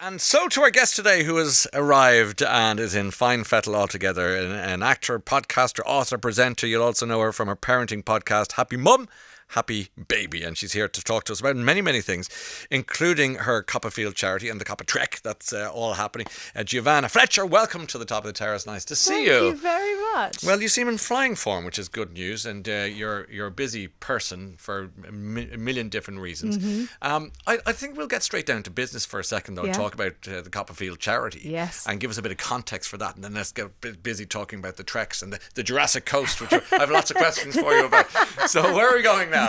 And so to our guest today, who has arrived and is in fine fettle altogether, an actor, podcaster, author, presenter. You'll also know her from her parenting podcast, Happy Mum, Happy Baby, and she's here to talk to us about many things, including her CoppaFeel charity and the CoppaTrek. That's all happening. Giovanna Fletcher, welcome to the top of the terrace. Nice to see you. Thank you very much. Well, you seem in flying form, which is good news, and you're a busy person for a million different reasons. Mm-hmm. I think we'll get straight down to business for a second, though, and talk about the CoppaFeel charity. Yes. And give us a bit of context for that, and then let's get a bit busy talking about the treks and the Jurassic Coast, which I have lots of questions for you about. So where are we going now?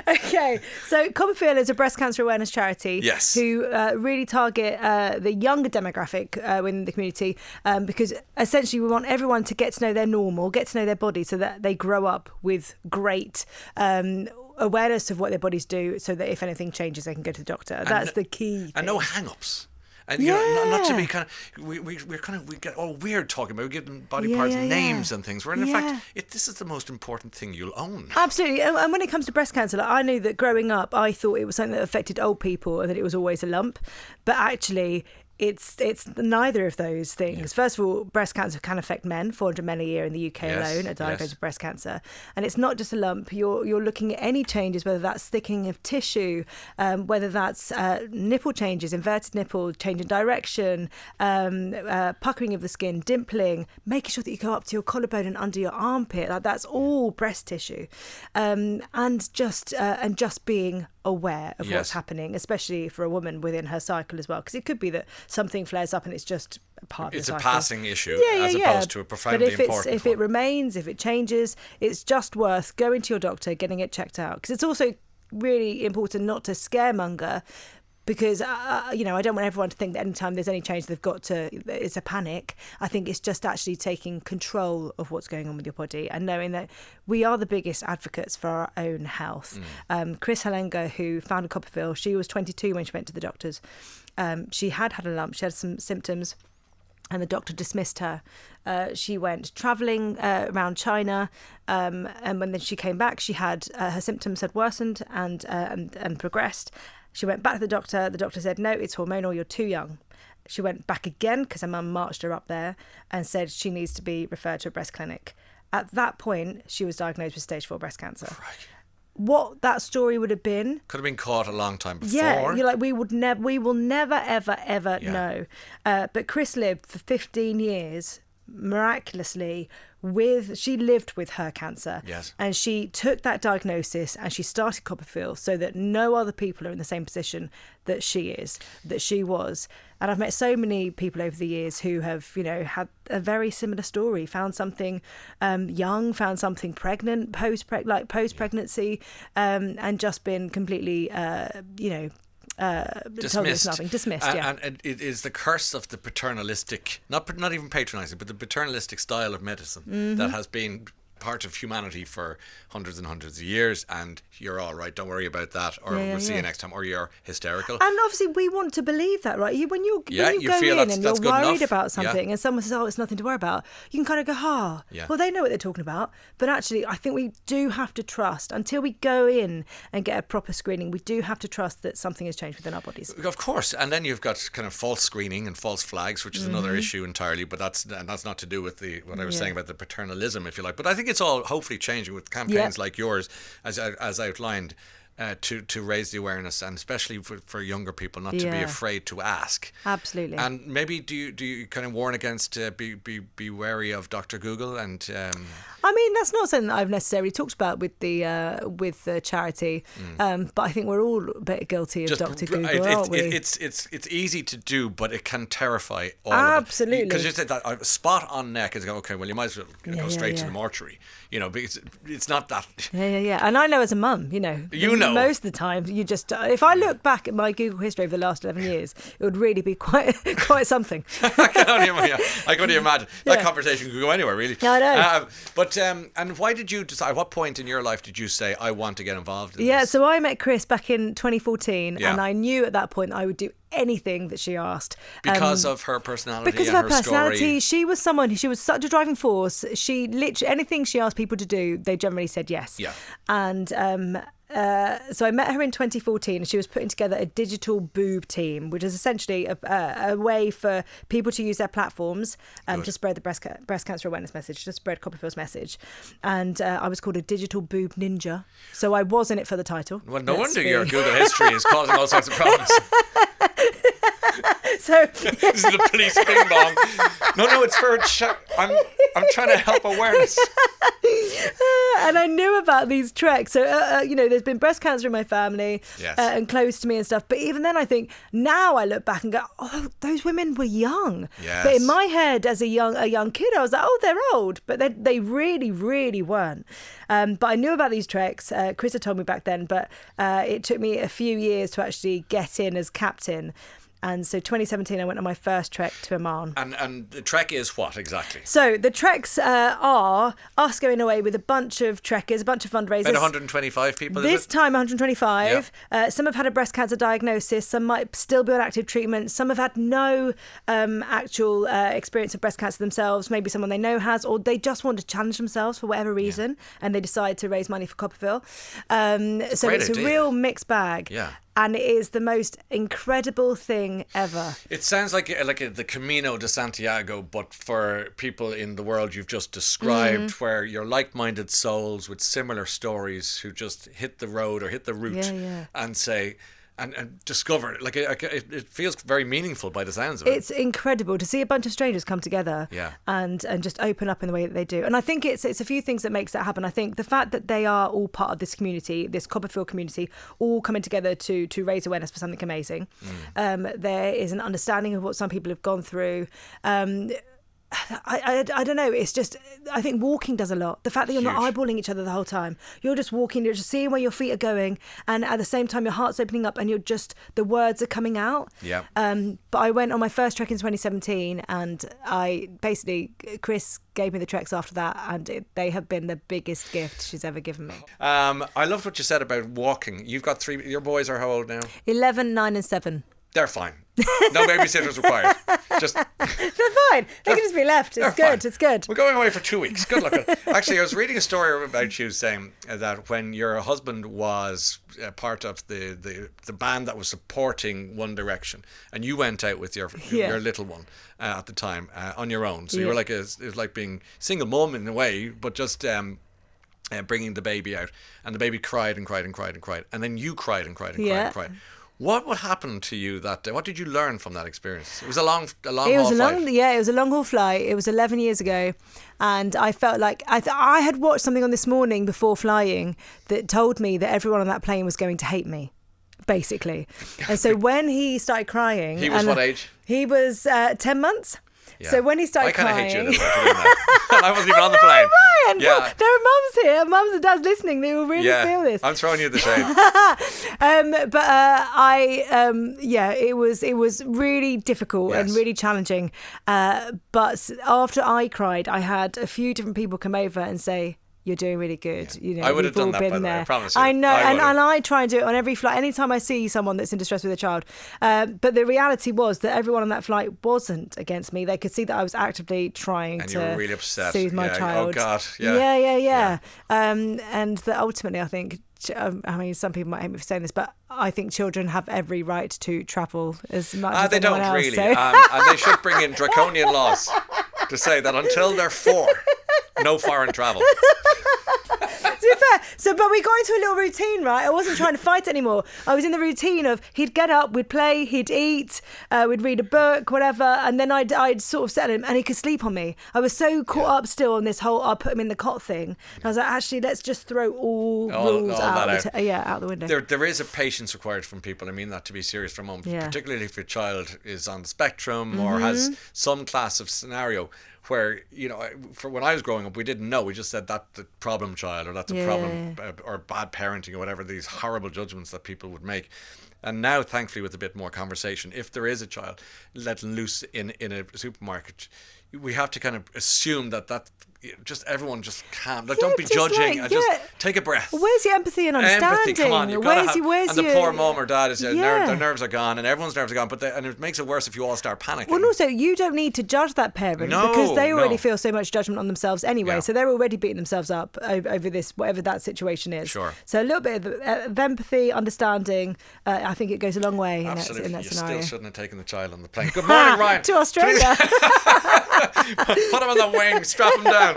Okay, so CoppaFeel is a breast cancer awareness charity. Yes. Who really target the younger demographic within the community, because essentially we want everyone to get to know their normal, get to know their body, so that they grow up with great awareness of what their bodies do, so that if anything changes, they can go to the doctor. That's the key thing. And no hang-ups. And you know, not to be kind of, we get all weird talking about, we give them body parts names and things. Where in fact, this is the most important thing you'll own. Absolutely. And when it comes to breast cancer, like, I knew that growing up, I thought it was something that affected old people and that it was always a lump. But actually, it's neither of those things. Yeah. First of all, breast cancer can affect men. 400 men a year in the UK alone are diagnosed with breast cancer. And it's not just a lump. You're looking at any changes, whether that's thickening of tissue, whether that's nipple changes, inverted nipple, change in direction, puckering of the skin, dimpling, making sure that you go up to your collarbone and under your armpit. Like, that's all breast tissue. And just being aware of what's happening, especially for a woman within her cycle as well, because it could be that something flares up and it's just a part of the cycle. It's a passing issue as opposed to a profoundly important one. If it remains, if it changes, it's just worth going to your doctor, getting it checked out, because it's also really important not to scaremonger, because I don't want everyone to think that anytime there's any change it's a panic. I think it's just actually taking control of what's going on with your body and knowing that we are the biggest advocates for our own health. Chris Halenga, who founded CoppaFeel, she was 22 when she went to the doctors. She had a lump, she had some symptoms, and the doctor dismissed her. She went travelling around China, and when she came back, she had her symptoms had worsened and progressed. She went back to the doctor. The doctor said, no, it's hormonal, you're too young. She went back again because her mum marched her up there and said she needs to be referred to a breast clinic. At that point, she was diagnosed with stage 4 breast cancer. Crikey. What that story would have been... Could have been caught a long time before. Yeah, you're like, we will never, ever know. But Chris lived for 15 years, miraculously, she lived with her cancer. Yes. And she took that diagnosis and she started CoppaFeel so that no other people are in the same position that she was. And I've met so many people over the years who have, had a very similar story, found something young, found something pregnant, post-pregnancy, and just been completely, dismissed. And it is the curse of the paternalistic, not even patronising, but the paternalistic style of medicine that has been part of humanity for hundreds and hundreds of years, and you're all right, don't worry about that, or we'll see you next time, or you're hysterical. And obviously we want to believe that, right? When you go in and you're worried about something and someone says, oh, it's nothing to worry about, you can kind of go, well, they know what they're talking about. But actually, I think we do have to trust, until we go in and get a proper screening, we do have to trust that something has changed within our bodies. Of course. And then you've got kind of false screening and false flags, which is another issue entirely, but that's not to do with what I was saying about the paternalism, if you like. But I think it's all hopefully changing with campaigns like yours, as outlined, to raise the awareness, and especially for younger people, not to be afraid to ask. Absolutely. And maybe do you kind of warn against be wary of Dr. Google? And I mean, that's not something that I've necessarily talked about with the charity, but I think we're all a bit guilty of Dr. Google, aren't we? It's easy to do, but it can terrify all Absolutely. Because you said that spot on neck is okay. Well, you might as well go straight to the mortuary. Because it's not that. Yeah. And I know as a mum, most of the time, you just if I look back at my Google history over the last 11 years, it would really be quite something. I can only imagine. That conversation could go anywhere, really. Yeah, I know. And why did you decide? At what point in your life did you say, I want to get involved in this? So I met Chris back in 2014, and I knew at that point I would do anything that she asked. Because of her personality Because and of her personality, story. she was such a driving force. She literally, anything she asked people to do, they generally said yes. Yeah. And so I met her in 2014, and she was putting together a digital boob team, which is essentially a way for people to use their platforms to spread the breast cancer awareness message, to spread CoppaFeel's message. And I was called a digital boob ninja. So I was in it for the title. Well, no wonder your Google history is causing all sorts of problems. So this is the police bing bong. No, it's for I'm trying to help awareness. And I knew about these treks. So, there's been breast cancer in my family Yes. and close to me and stuff. But even then, I think now I look back and go, oh, those women were young. Yes. But in my head, as a young kid, I was like, oh, they're old. But they really, really weren't. But I knew about these treks. Chris had told me back then. But it took me a few years to actually get in as captain. And so 2017, I went on my first trek to Oman. And the trek is what exactly? So the treks are us going away with a bunch of trekkers, a bunch of fundraisers. About 125 people, This is it? time 125. Some have had a breast cancer diagnosis. Some might still be on active treatment. Some have had no actual experience of breast cancer themselves. Maybe someone they know has, or they just want to challenge themselves for whatever reason, and they decide to raise money for CoppaFeel. So it's idea. a real mixed bag. Yeah. And it is the most incredible thing ever. It sounds like the Camino de Santiago, but for people in the world you've just described, where you're like-minded souls with similar stories who just hit the road or hit the route and say... And discover it. It feels very meaningful by the sounds of it. It's incredible to see a bunch of strangers come together and just open up in the way that they do. And I think it's a few things that makes that happen. I think the fact that they are all part of this community, this CoppaFeel community, all coming together to raise awareness for something amazing. There is an understanding of what some people have gone through. I don't know. It's just, I think walking does a lot. The fact that you're not eyeballing each other the whole time. You're just walking, you're just seeing where your feet are going. And at the same time, your heart's opening up and the words are coming out. Yeah. But I went on my first trek in 2017 and Chris gave me the treks after that, and they have been the biggest gift she's ever given me. I loved what you said about walking. You've got your boys are how old now? 11, 9 and 7. They're fine. No babysitters required. They're fine. They can just be left. It's good. Fine. It's good. We're going away for 2 weeks. Good luck. Actually, I was reading a story about you saying that when your husband was part of the band that was supporting One Direction, and you went out with your little one at the time on your own. So you were it was like being single mum in a way, but just bringing the baby out, and the baby cried and cried and cried and cried, and then you cried and cried and cried and cried. What would happen to you that day? What did you learn from that experience? It was a long haul flight. It was a long haul flight. It was 11 years ago, and I felt like I had watched something on This Morning before flying that told me that everyone on that plane was going to hate me, basically. And so when he started crying, he was what age? He was 10 months. Yeah. So when he started crying... I kind of hate you for doing that. I wasn't even on the plane. Ryan, there are mums here, mums and dads listening. They will really feel this. I'm throwing you the shade. It was really difficult and really challenging. But after I cried, I had a few different people come over and say, you're doing really good. Yeah. You know, I would have done that, by the way, I promise you. I know, and I try and do it on every flight, anytime I see someone that's in distress with a child. But the reality was that everyone on that flight wasn't against me. They could see that I was actively trying and to you were really upset. soothe my child. Oh, God. Yeah. And that ultimately, I think, I mean, some people might hate me for saying this, but I think children have every right to travel as much as anyone else. They don't really. And they should bring in draconian laws to say that until they're 4, no foreign travel. To be fair, but we got into a little routine, right? I wasn't trying to fight anymore. I was in the routine of he'd get up, we'd play, he'd eat, we'd read a book, whatever, and then I'd sort of settle him, and he could sleep on me. I was so caught up still on this whole I'll put him in the cot thing. And I was like, actually, let's just throw all rules out the window. There is a patience required from people. I mean that to be serious for a moment, particularly if your child is on the spectrum or has some class of scenario where, you know, for when I was growing up, we didn't know. We just said that's the problem child, or that's a problem, or bad parenting, or whatever, these horrible judgments that people would make. And now, thankfully, with a bit more conversation, if there is a child let loose in a supermarket, we have to kind of assume that just everyone just calm. Like, don't be just judging. like, Just take a breath. Where's your empathy and understanding? Empathy, come on, you've where's got to have. And the your, poor mum or dad is their Yeah. nerves are gone, and everyone's nerves are gone. And it makes it worse if you all start panicking. Well, and also, you don't need to judge that parent No, because they already no. feel so much judgment on themselves anyway. Yeah. So they're already beating themselves up over this, whatever that situation is. Sure. So a little bit of empathy, understanding, I think it goes a long way Absolutely. in that You scenario. still shouldn't have taken the child on the plane. Good morning, Ryan. To Australia. Put him on the wing, strap him down.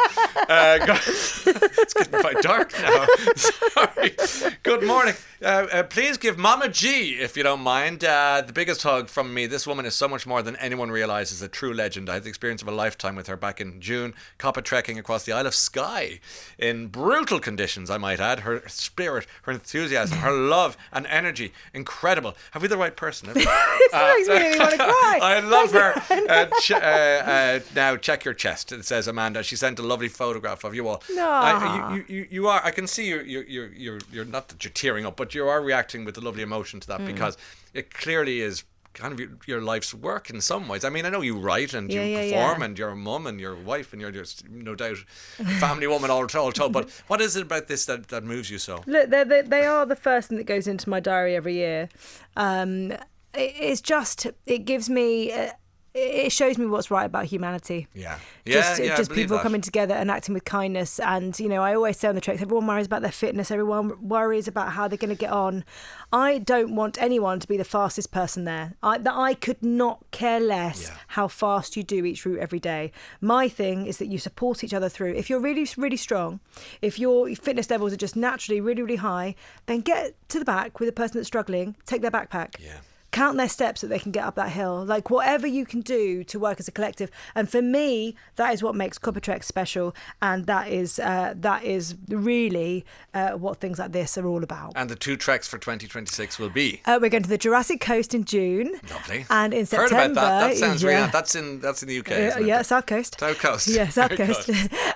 It's getting quite dark now. Sorry. Good morning. Please give Mama G, if you don't mind, the biggest hug from me. This woman is so much more than anyone realises. A true legend. I had the experience of a lifetime with her back in June, CoppaTrekking across the Isle of Skye in brutal conditions, I might add. Her spirit, her enthusiasm, her love and energy, incredible. Have we the right person? This makes me really want to cry. I love her. Now check your chest. It says Amanda. She sent a lovely photograph of you all. No. You are. I can see you're not that you're tearing up, but you are reacting with a lovely emotion to that because it clearly is kind of your life's work in some ways. I mean, I know you write and you perform and you're a mum and you're a wife and you're just no doubt a family woman all told. But what is it about this that moves you so? Look, they are the first thing that goes into my diary every year. It gives me. It shows me what's right about humanity. Just people coming together and acting with kindness. And, I always say on the treks, everyone worries about their fitness. Everyone worries about how they're going to get on. I don't want anyone to be the fastest person there. I could not care less how fast you do each route every day. My thing is that you support each other through. If you're really, really strong, if your fitness levels are just naturally really, really high, then get to the back with the person that's struggling, take their backpack. Yeah. Count their steps that they can get up that hill. Like, whatever you can do to work as a collective. And for me, that is what makes CoppaTrek special. And that is really what things like this are all about. And the 2 treks for 2026 will be? We're going to the Jurassic Coast in June. Lovely. And in September... Heard about that. That sounds real. That's in the UK, isn't it? South Coast. South Coast. Yeah, South Coast.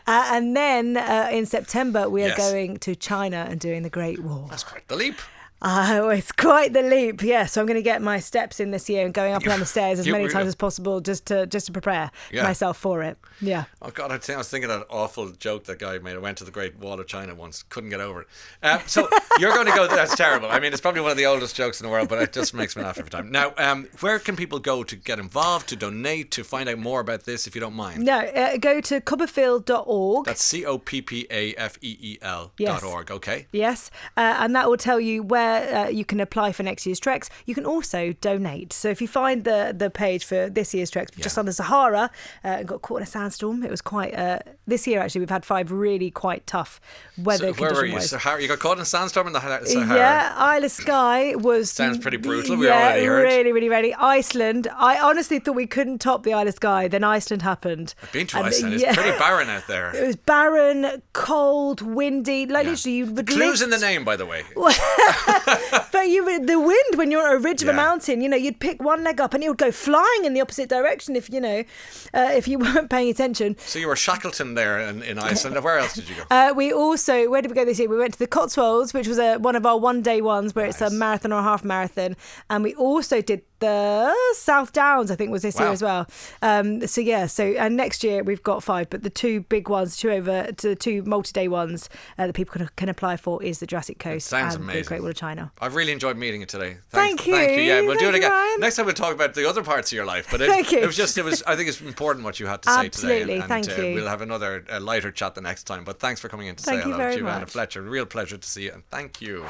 And then in September, we are going to China and doing the Great Wall. That's quite the leap. It's quite the leap, yeah. So I'm going to get my steps in this year and going up and down the stairs as many times as possible just to prepare myself for it. Yeah. Oh God, I was thinking that awful joke that guy made. I went to the Great Wall of China once, couldn't get over it. So you're going to go. That's terrible. I mean, it's probably one of the oldest jokes in the world, but it just makes me laugh every time. Now, where can people go to get involved, to donate, to find out more about this, if you don't mind? No, go to CoppaFeel.org. That's CoppaFeel.org. Okay. Yes, and that will tell you where you can apply for next year's treks. You can also donate. So if you find the page for this year's treks, just on the Sahara, got caught in a sandstorm. It was quite... this year, actually, we've had 5 really quite tough weather conditions. Where were you? Sahara? You got caught in a sandstorm in the Sahara? Yeah, Isle of Skye was... Sounds pretty brutal. We already heard. Really, really, really. Iceland. I honestly thought we couldn't top the Isle of Skye. Then Iceland happened. I've been to Iceland. It's pretty barren out there. It was barren, cold, windy. Literally, you would Clues in the name, by the way. But the wind when you're on a ridge of a mountain, you'd pick one leg up and it would go flying in the opposite direction if you weren't paying attention. So you were Shackleton there in Iceland. Where else did you go? Where did we go this year? We went to the Cotswolds, which was one of our one-day ones where it's a marathon or a half marathon, and we also did the South Downs, I think, was this year as well. And next year we've got 5, but the 2 big ones, 2 multi-day ones that people can apply for is the Jurassic Coast and amazing. the Great Wall of China. I've really enjoyed meeting you today. Thank you. Yeah, we'll do it again. Ryan. Next time we'll talk about the other parts of your life. But Thank you. I think it's important what you had to say Absolutely. today. And, Thank you. We'll have another lighter chat the next time. But thanks for coming in to say hello, Giovanna Fletcher. Real pleasure to see you, and thank you.